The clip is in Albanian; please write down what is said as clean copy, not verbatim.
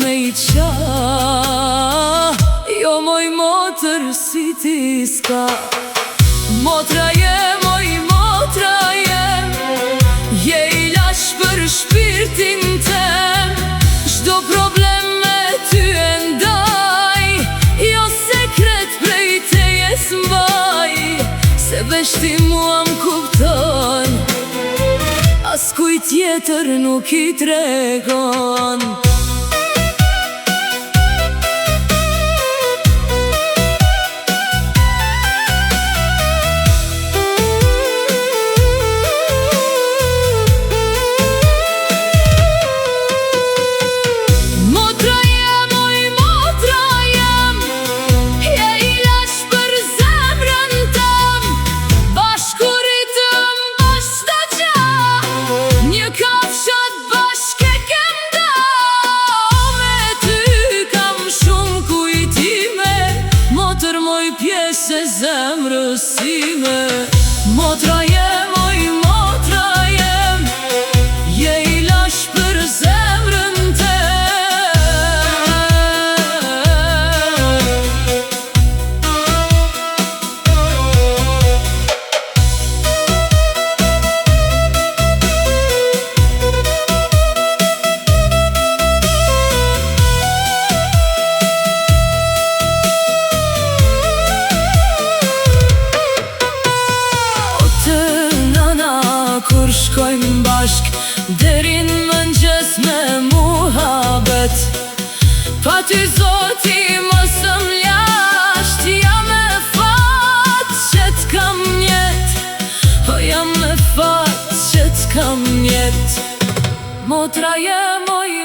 me I qa. Jo moj motër si ti s'ka. Motra jem, oj motra jem, je I lash për shpirtin tem. Shdo problem me ty e ndaj, jo sekret prej teje s'mbaj. Se veç ti mua m'kupton, as kuj tjetër nuk I tregon. Pjesë e zemrës time. Motra jem, oj motra jem, je I lash për zemrën kur shkojmë bashk, derin mëngjes me muhabet. Pa ty zoti mos m'lasht, jam me fat që t'kam njet. Po jam me fat që t'kam njet. Motra jem, oj